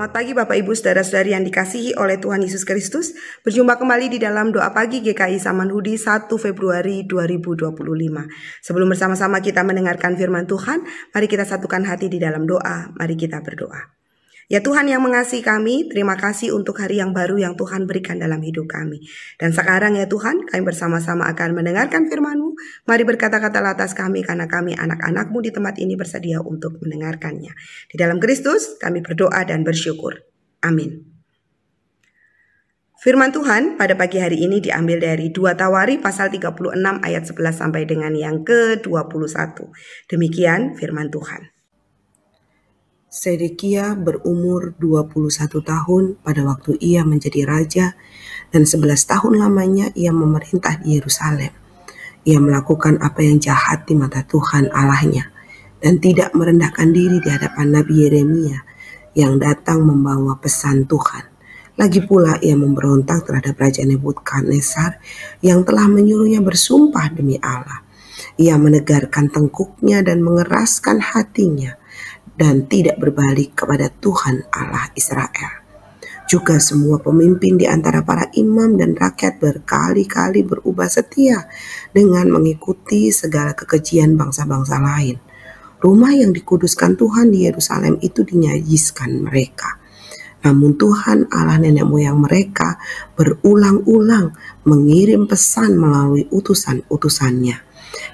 Selamat pagi Bapak Ibu Saudara-saudari yang dikasihi oleh Tuhan Yesus Kristus. Berjumpa kembali di dalam doa pagi GKI Samanhudi 1 Februari 2025. Sebelum bersama-sama kita mendengarkan firman Tuhan, mari kita satukan hati di dalam doa. Mari kita berdoa. Ya Tuhan yang mengasihi kami, terima kasih untuk hari yang baru yang Tuhan berikan dalam hidup kami. Dan sekarang ya Tuhan, kami bersama-sama akan mendengarkan firman-Mu. Mari berkata-kata atas kami, karena kami anak-anak-Mu di tempat ini bersedia untuk mendengarkannya. Di dalam Kristus kami berdoa dan bersyukur. Amin. Firman Tuhan pada pagi hari ini diambil dari 2 Tawari pasal 36 ayat 11 sampai dengan yang ke-21. Demikian firman Tuhan. Sedekia berumur 21 tahun pada waktu ia menjadi raja, dan 11 tahun lamanya ia memerintah di Yerusalem. Ia melakukan apa yang jahat di mata Tuhan Allahnya, dan tidak merendahkan diri di hadapan Nabi Yeremia yang datang membawa pesan Tuhan. Lagi pula ia memberontak terhadap Raja Nebukadnezar yang telah menyuruhnya bersumpah demi Allah. Ia menegarkan tengkuknya dan mengeraskan hatinya, dan tidak berbalik kepada Tuhan Allah Israel. Juga semua pemimpin di antara para imam dan rakyat berkali-kali berubah setia dengan mengikuti segala kekejian bangsa-bangsa lain. Rumah yang dikuduskan Tuhan di Yerusalem itu dinajiskan mereka. Namun Tuhan Allah nenek moyang mereka berulang-ulang mengirim pesan melalui utusan-utusannya,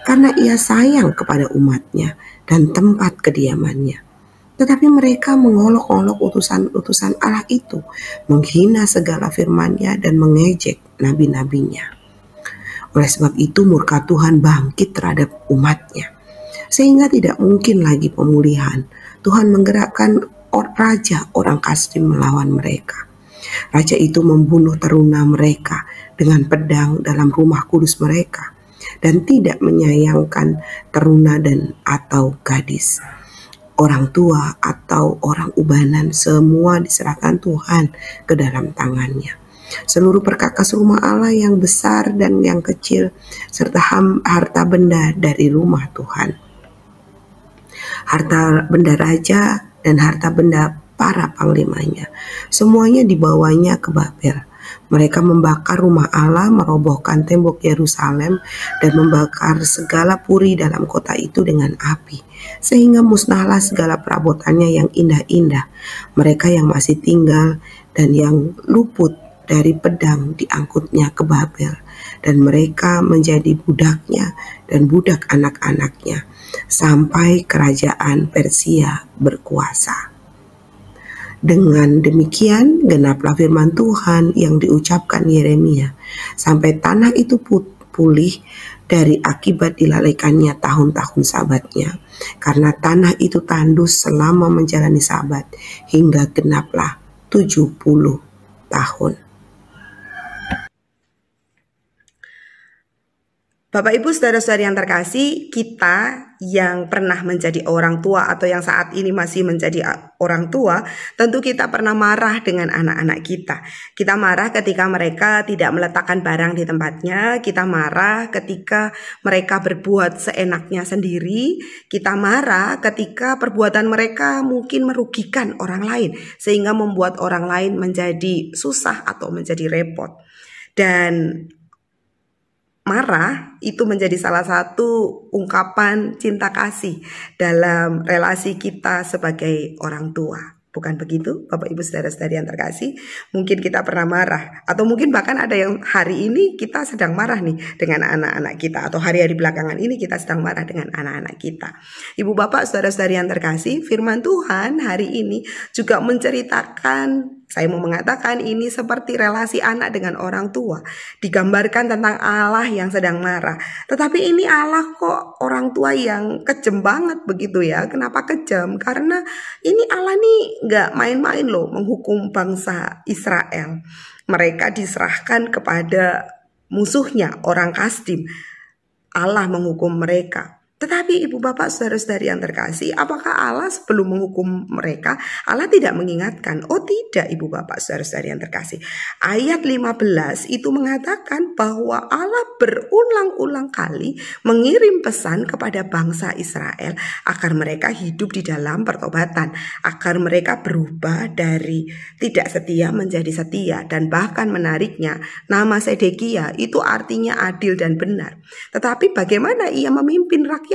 karena ia sayang kepada umatnya dan tempat kediamannya. Tetapi mereka mengolok-olok utusan-utusan Allah itu, menghina segala firman-Nya dan mengejek nabi-nabinya. Oleh sebab itu murka Tuhan bangkit terhadap umat-Nya, sehingga tidak mungkin lagi pemulihan. Tuhan menggerakkan raja orang Kasdim melawan mereka. Raja itu membunuh teruna mereka dengan pedang dalam rumah kudus mereka, dan tidak menyayangkan teruna dan atau gadis. Orang tua atau orang ubanan semua diserahkan Tuhan ke dalam tangannya. Seluruh perkakas rumah Allah yang besar dan yang kecil, serta harta benda dari rumah Tuhan, harta benda raja dan harta benda para panglimanya, semuanya dibawanya ke Babel. Mereka membakar rumah Allah, merobohkan tembok Yerusalem, dan membakar segala puri dalam kota itu dengan api, sehingga musnahlah segala perabotannya yang indah-indah. Mereka yang masih tinggal dan yang luput dari pedang diangkutnya ke Babel, dan mereka menjadi budaknya dan budak anak-anaknya, sampai kerajaan Persia berkuasa. Dengan demikian genaplah firman Tuhan yang diucapkan Yeremia, sampai tanah itu pulih dari akibat dilalaikannya tahun-tahun sabatnya, karena tanah itu tandus selama menjalani sabat, hingga genaplah 70 tahun. Bapak Ibu Saudara-saudari yang terkasih, kita yang pernah menjadi orang tua atau yang saat ini masih menjadi orang tua, tentu kita pernah marah dengan anak-anak kita. Kita marah ketika mereka tidak meletakkan barang di tempatnya, kita marah ketika mereka berbuat seenaknya sendiri, kita marah ketika perbuatan mereka mungkin merugikan orang lain sehingga membuat orang lain menjadi susah atau menjadi repot. Dan marah itu menjadi salah satu ungkapan cinta kasih dalam relasi kita sebagai orang tua. Bukan begitu Bapak Ibu Saudara-saudari yang terkasih? Mungkin kita pernah marah, atau mungkin bahkan ada yang hari ini kita sedang marah nih dengan anak-anak kita, atau hari-hari belakangan ini kita sedang marah dengan anak-anak kita. Ibu Bapak Saudara-saudari yang terkasih, firman Tuhan hari ini juga menceritakan, saya mau mengatakan ini seperti relasi anak dengan orang tua. Digambarkan tentang Allah yang sedang marah. Tetapi ini Allah kok orang tua yang kejam banget begitu ya. Kenapa kejam? Karena ini Allah nih gak main-main loh menghukum bangsa Israel. Mereka diserahkan kepada musuhnya orang Kasdim. Allah menghukum mereka. Tetapi ibu bapak saudara-saudari yang terkasih, apakah Allah sebelum menghukum mereka, Allah tidak mengingatkan? Oh tidak ibu bapak saudara-saudari yang terkasih. Ayat 15 itu mengatakan bahwa Allah berulang-ulang kali mengirim pesan kepada bangsa Israel agar mereka hidup di dalam pertobatan, agar mereka berubah dari tidak setia menjadi setia. Dan bahkan menariknya, nama Sedekia itu artinya adil dan benar. Tetapi bagaimana ia memimpin rakyatnya?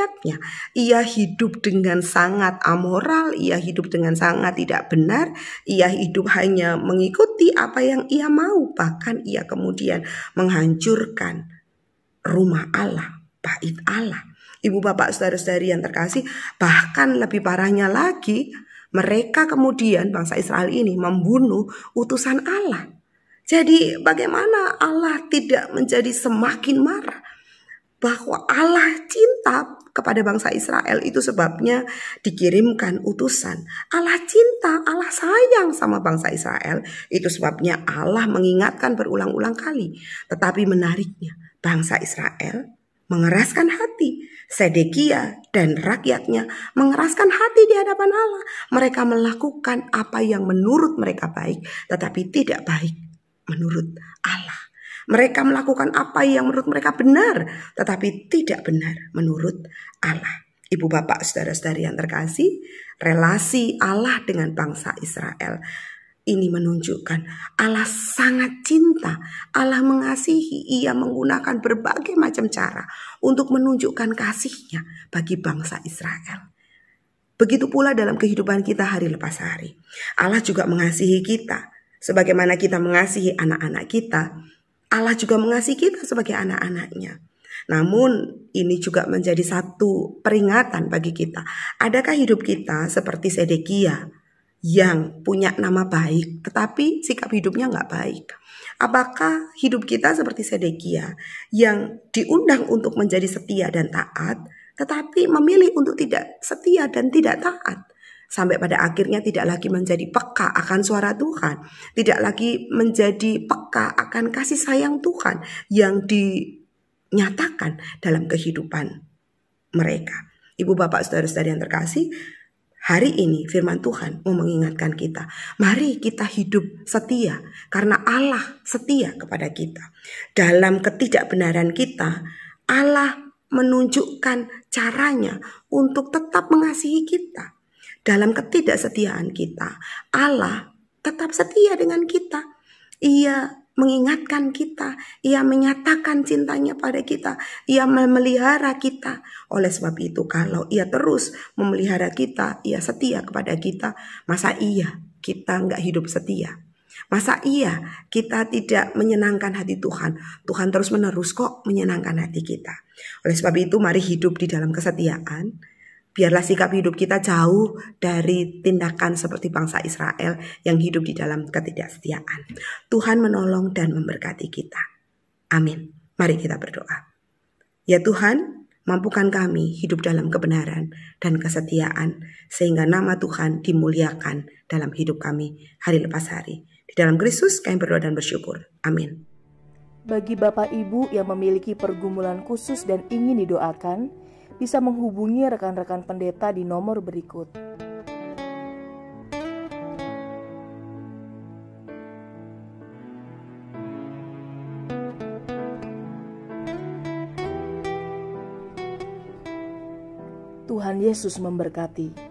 Ia hidup dengan sangat amoral, ia hidup dengan sangat tidak benar, ia hidup hanya mengikuti apa yang ia mau. Bahkan ia kemudian menghancurkan rumah Allah, bait Allah. Ibu bapak saudara-saudari yang terkasih, bahkan lebih parahnya lagi, mereka kemudian bangsa Israel ini membunuh utusan Allah. Jadi bagaimana Allah tidak menjadi semakin marah? Bahwa Allah cinta kepada bangsa Israel, itu sebabnya dikirimkan utusan. Allah cinta, Allah sayang sama bangsa Israel, itu sebabnya Allah mengingatkan berulang-ulang kali. Tetapi menariknya, bangsa Israel mengeraskan hati. Sedekia dan rakyatnya mengeraskan hati di hadapan Allah. Mereka melakukan apa yang menurut mereka baik, tetapi tidak baik menurut Allah. Mereka melakukan apa yang menurut mereka benar, tetapi tidak benar menurut Allah. Ibu bapak saudara-saudari yang terkasih, relasi Allah dengan bangsa Israel ini menunjukkan Allah sangat cinta, Allah mengasihi, ia menggunakan berbagai macam cara untuk menunjukkan kasihnya bagi bangsa Israel. Begitu pula dalam kehidupan kita hari lepas hari. Allah juga mengasihi kita, sebagaimana kita mengasihi anak-anak kita. Allah juga mengasihi kita sebagai anak-anaknya. Namun ini juga menjadi satu peringatan bagi kita. Adakah hidup kita seperti Sedekia yang punya nama baik tetapi sikap hidupnya nggak baik? Apakah hidup kita seperti Sedekia yang diundang untuk menjadi setia dan taat, tetapi memilih untuk tidak setia dan tidak taat? Sampai pada akhirnya tidak lagi menjadi peka akan suara Tuhan, tidak lagi menjadi peka akan kasih sayang Tuhan yang dinyatakan dalam kehidupan mereka. Ibu bapak saudara-saudari yang terkasih, hari ini firman Tuhan mau mengingatkan kita, mari kita hidup setia karena Allah setia kepada kita. Dalam ketidakbenaran kita, Allah menunjukkan caranya untuk tetap mengasihi kita. Dalam ketidaksetiaan kita, Allah tetap setia dengan kita. Ia mengingatkan kita, ia menyatakan cintanya pada kita, ia memelihara kita. Oleh sebab itu, kalau ia terus memelihara kita, ia setia kepada kita, masa iya kita nggak hidup setia? Masa iya kita tidak menyenangkan hati Tuhan? Tuhan terus menerus kok menyenangkan hati kita. Oleh sebab itu, mari hidup di dalam kesetiaan. Biarlah sikap hidup kita jauh dari tindakan seperti bangsa Israel yang hidup di dalam ketidaksetiaan. Tuhan menolong dan memberkati kita. Amin. Mari kita berdoa. Ya Tuhan, mampukan kami hidup dalam kebenaran dan kesetiaan, sehingga nama Tuhan dimuliakan dalam hidup kami hari lepas hari. Di dalam Kristus kami berdoa dan bersyukur. Amin. Bagi Bapak Ibu yang memiliki pergumulan khusus dan ingin didoakan, bisa menghubungi rekan-rekan pendeta di nomor berikut. Tuhan Yesus memberkati.